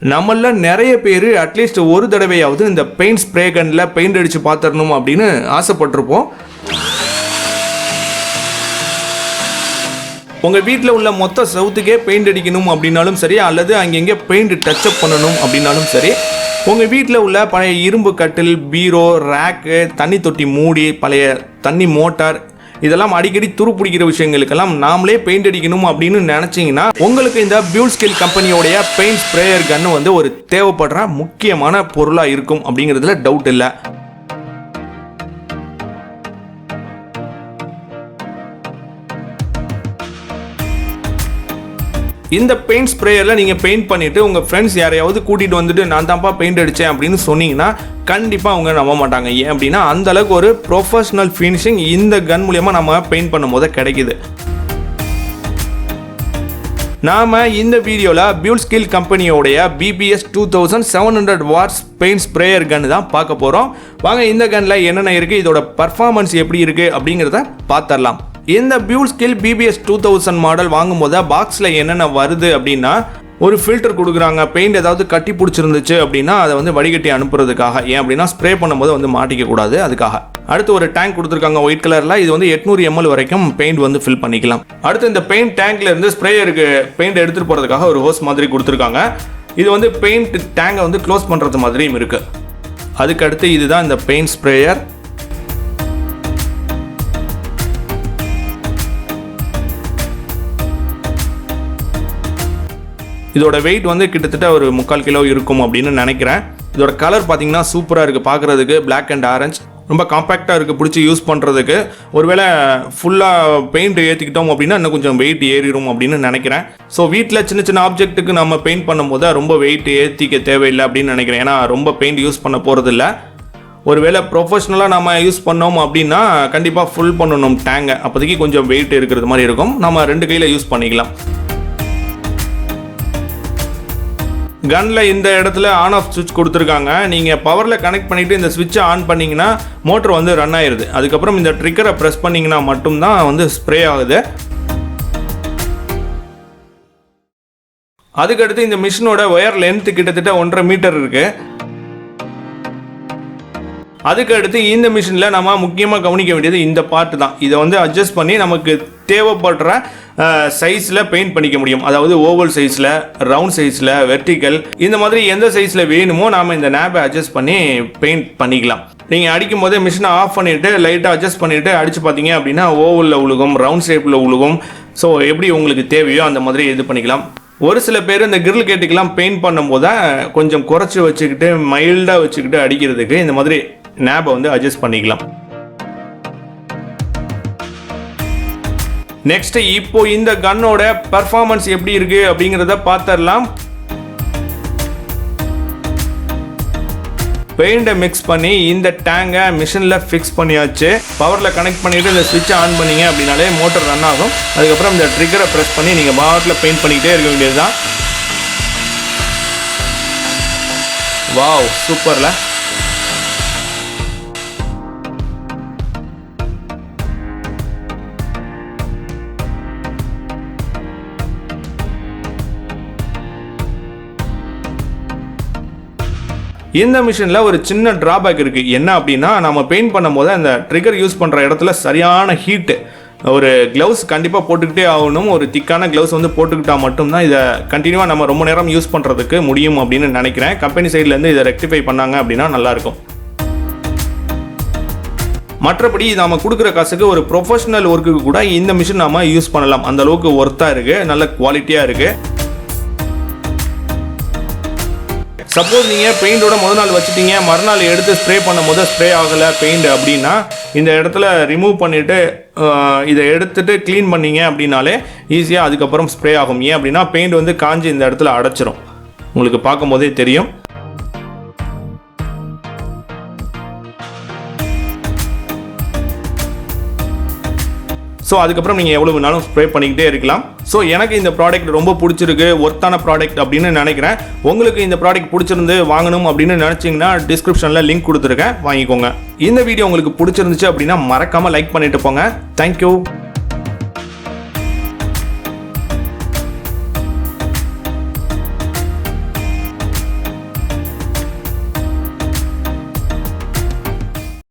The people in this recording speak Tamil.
நம்மள நிறைய பேர் அட்லீஸ்ட் ஒரு தடவையாவது இந்த பெயிண்ட் ஸ்ப்ரே கன்ல பெயிண்ட் அடிச்சு பார்த்துடணும் அப்படின்னு ஆசைப்பட்டிருப்போம். உங்கள் வீட்டில் உள்ள மொத்த செவுத்துக்கே பெயிண்ட் அடிக்கணும் அப்படின்னாலும் சரி, அல்லது அங்கங்கே பெயிண்ட் டச்சப் பண்ணணும் அப்படின்னாலும் சரி, உங்கள் வீட்டில் உள்ள பழைய இரும்பு கட்டில், பீரோ, ரேக்கு, தண்ணி தொட்டி மூடி, பழைய தண்ணி மோட்டார், இதெல்லாம் அடிக்கடி துரு பிடிக்கிற விஷயங்களுக்கெல்லாம் நாமளே பெயிண்ட் அடிக்கணும் அப்படின்னு நினச்சிங்கன்னா உங்களுக்கு இந்த BUILDSKILL கம்பெனியோடைய பெயிண்ட் ஸ்ப்ரேயர் கன்று வந்து ஒரு தேவைப்படுற முக்கியமான பொருளாக இருக்கும் அப்படிங்கிறதுல டவுட் இல்லை. இந்த பெயிண்ட் ஸ்ப்ரேயரில் நீங்கள் பெயிண்ட் பண்ணிவிட்டு உங்கள் ஃப்ரெண்ட்ஸ் யாரையாவது கூட்டிகிட்டு வந்துட்டு நான் தான்ப்பா பெயிண்ட் அடித்தேன் அப்படின்னு சொன்னீங்கன்னா கண்டிப்பாக அவங்க நம்ப மாட்டாங்க. ஏன் அப்படின்னா அந்தளவுக்கு ஒரு ப்ரொஃபஷ்னல் ஃபினிஷிங் இந்த கன் மூலியமாக நம்ம பெயிண்ட் பண்ணும் போது கிடைக்குது. நாம் இந்த வீடியோவில் BUILDSKILL கம்பெனியோடைய BPS 2700 watts paint sprayer gun தான் பார்க்க போகிறோம். வாங்க இந்த கன்னில் என்னென்ன இருக்குது, இதோட பர்ஃபார்மன்ஸ் எப்படி இருக்குது அப்படிங்கிறத பார்த்துடலாம். இந்த BUILDSKILL BPS 2000 மாடல் வாங்கும்போது பாக்ஸில் என்னென்ன வருது அப்படின்னா, ஒரு ஃபில்டர் கொடுக்குறாங்க. பெயிண்ட் ஏதாவது கட்டி பிடிச்சிருந்துச்சு அப்படின்னா அதை வந்து வடிகட்டி அனுப்புறதுக்காக. ஏன் அப்படின்னா ஸ்ப்ரே பண்ணும்போது வந்து மாட்டிக்க கூடாது, அதுக்காக. அடுத்து ஒரு டேங்க் கொடுத்துருக்காங்க ஒயிட் கலரில். இது வந்து 800 ml வரைக்கும் பெயிண்ட் வந்து ஃபில் பண்ணிக்கலாம். அடுத்து இந்த பெயிண்ட் டேங்க்ல இருந்து ஸ்ப்ரேயருக்கு பெயிண்ட் எடுத்துகிட்டு போகிறதுக்காக ஒரு ஹோஸ் மாதிரி கொடுத்துருக்காங்க. இது வந்து பெயிண்ட் டேங்கை வந்து க்ளோஸ் பண்ணுறது மாதிரியும் இருக்குது. அதுக்கு அடுத்து இதுதான் இந்த பெயிண்ட் ஸ்ப்ரேயர். இதோட வெயிட் வந்து கிட்டத்தட்ட ஒரு 3/4 கிலோ இருக்கும் அப்படின்னு நினைக்கிறேன். இதோட கலர் பார்த்தீங்கன்னா சூப்பராக இருக்குது பார்க்குறதுக்கு, பிளாக் அண்ட் ஆரஞ்ச். ரொம்ப காம்பேக்டாக இருக்குது பிடிச்சி யூஸ் பண்ணுறதுக்கு. ஒருவேளை ஃபுல்லாக பெயிண்ட் ஏற்றிக்கிட்டோம் அப்படின்னா இன்னும் கொஞ்சம் வெயிட் ஏறிடும் அப்படின்னு நினைக்கிறேன். ஸோ வீட்டில் சின்ன சின்ன ஆப்ஜெக்ட்டுக்கு நம்ம பெயிண்ட் பண்ணும்போது ரொம்ப வெயிட் ஏற்றிக்க தேவையில்லை அப்படின்னு நினைக்கிறேன். ஏன்னா ரொம்ப பெயிண்ட் யூஸ் பண்ண போகிறதில்ல. ஒருவேளை ப்ரொஃபஷ்னலாக நம்ம யூஸ் பண்ணோம் அப்படின்னா கண்டிப்பாக ஃபுல் பண்ணணும் டேங்கை. அப்போதைக்கு கொஞ்சம் வெயிட் இருக்கிறது மாதிரி இருக்கும். நம்ம 2 கையில் யூஸ் பண்ணிக்கலாம். கன்னில் இந்த இடத்துல ஆன் ஆஃப் சுவிட்ச் கொடுத்துருக்காங்க. நீங்கள் பவரில் கனெக்ட் பண்ணிவிட்டு இந்த சுவிட்சை ஆன் பண்ணிங்கன்னா மோட்டர் வந்து ரன் ஆயிடுது. அதுக்கப்புறம் இந்த ட்ரிக்கரை ப்ரெஸ் பண்ணிங்கன்னா மட்டும்தான் வந்து ஸ்ப்ரே ஆகுது. அதுக்கடுத்து இந்த மிஷினோட ஒயர் லென்த் கிட்டத்தட்ட 1.5 மீட்டர் இருக்குது. அதுக்கு அடுத்து இந்த மிஷினில் நம்ம முக்கியமாக கவனிக்க வேண்டியது இந்த பார்ட் தான். இதை வந்து அட்ஜஸ்ட் பண்ணி நமக்கு தேவைப்படுற சைஸில் பெயிண்ட் பண்ணிக்க முடியும். அதாவது ஓவல் சைஸில், ரவுண்ட் சைஸில், வெர்டிக்கல், இந்த மாதிரி எந்த சைஸில் வேணுமோ நாம் இந்த நேபை அட்ஜஸ்ட் பண்ணி பெயிண்ட் பண்ணிக்கலாம். நீங்கள் அடிக்கும் போதே மிஷினை ஆஃப் பண்ணிவிட்டு லைட்டாக அட்ஜஸ்ட் பண்ணிவிட்டு அடித்து பார்த்தீங்க அப்படின்னா ஓவலில் உழுகும், ரவுண்ட் ஷேப்பில் உழுகும். ஸோ எப்படி உங்களுக்கு தேவையோ அந்த மாதிரி இது பண்ணிக்கலாம். ஒரு சில பேர் இந்த கிரில் கேட்டுக்கெல்லாம் பெயிண்ட் பண்ணும்போது கொஞ்சம் குறைச்சி வச்சுக்கிட்டு மைல்டாக வச்சுக்கிட்டு அடிக்கிறதுக்கு இந்த மாதிரி நேபை வந்து அட்ஜஸ்ட் பண்ணிக்கலாம். நெக்ஸ்ட் இப்போ இந்த கன்னோட பர்ஃபார்மன்ஸ் எப்படி இருக்கு அப்படிங்கிறத பார்த்துடலாம். பெயிண்டை மிக்ஸ் பண்ணி இந்த டேங்கை மிஷினில் ஃபிக்ஸ் பண்ணியாச்சு. பவரில் கனெக்ட் பண்ணிவிட்டு இந்த ஸ்விட்சை ஆன் பண்ணிங்க அப்படின்னாலே மோட்டர் ரன் ஆகும். அதுக்கப்புறம் இந்த ட்ரிக்கரை ப்ரெஸ் பண்ணி நீங்கள் பாட்டில் பெயிண்ட் பண்ணிக்கிட்டே இருக்க வேண்டியது தான். வாவ், சூப்பர்ல. இந்த மிஷினில் ஒரு சின்ன ட்ராபேக் இருக்குது. என்ன அப்படின்னா நம்ம பெயிண்ட் பண்ணும் போது அந்த ட்ரிகர் யூஸ் பண்ணுற இடத்துல சரியான ஹீட்டு. ஒரு க்ளவுஸ் கண்டிப்பாக போட்டுக்கிட்டே ஆகணும். ஒரு திக்கான க்ளவுஸ் வந்து போட்டுக்கிட்டால் மட்டும்தான் இதை கண்டினியூவாக நம்ம ரொம்ப நேரம் யூஸ் பண்ணுறதுக்கு முடியும் அப்படின்னு நினைக்கிறேன். கம்பெனி சைட்லேருந்து இதை ரெக்டிஃபை பண்ணாங்க அப்படின்னா நல்லாயிருக்கும். மற்றபடி நாம் கொடுக்குற காசுக்கு ஒரு ப்ரொஃபஷனல் ஒர்க்குக்கு கூட இந்த மிஷின் நாம் யூஸ் பண்ணலாம். அந்தளவுக்கு ஒர்த்தாக இருக்குது, நல்ல குவாலிட்டியாக இருக்குது. சப்போஸ் நீங்கள் பெயிண்டோட முதல் நாள் வச்சுட்டீங்க, மறுநாள் எடுத்து ஸ்ப்ரே பண்ணும் போது ஸ்ப்ரே ஆகலை பெயிண்ட் அப்படின்னா இந்த இடத்துல ரிமூவ் பண்ணிவிட்டு இதை எடுத்துகிட்டு க்ளீன் பண்ணிங்க அப்படின்னாலே ஈஸியாக அதுக்கப்புறம் ஸ்ப்ரே ஆகும். ஏன் அப்படின்னா பெயிண்ட் வந்து காஞ்சி இந்த இடத்துல அடைச்சிரும். உங்களுக்கு பார்க்கும் போதே தெரியும். ஸோ அதுக்கப்புறம் நீங்கள் எவ்வளோ வேணாலும் ஸ்ப்ரே பண்ணிக்கிட்டே இருக்கலாம். ஸோ எனக்கு இந்த ப்ராடக்ட் ரொம்ப பிடிச்சிருக்கு, ஒர்த்தான ப்ராடக்ட் அப்படின்னு நினைக்கிறேன். உங்களுக்கு இந்த ப்ராடக்ட் பிடிச்சிருந்து வாங்கணும் அப்படின்னு நினச்சிங்கன்னா டிஸ்கிரிப்ஷனில் லிங்க் கொடுத்துருக்கேன், வாங்கிக்கோங்க. இந்த வீடியோ உங்களுக்கு பிடிச்சிருந்துச்சு அப்படின்னா மறக்காமல் லைக் பண்ணிட்டு போங்க. தேங்க்யூ.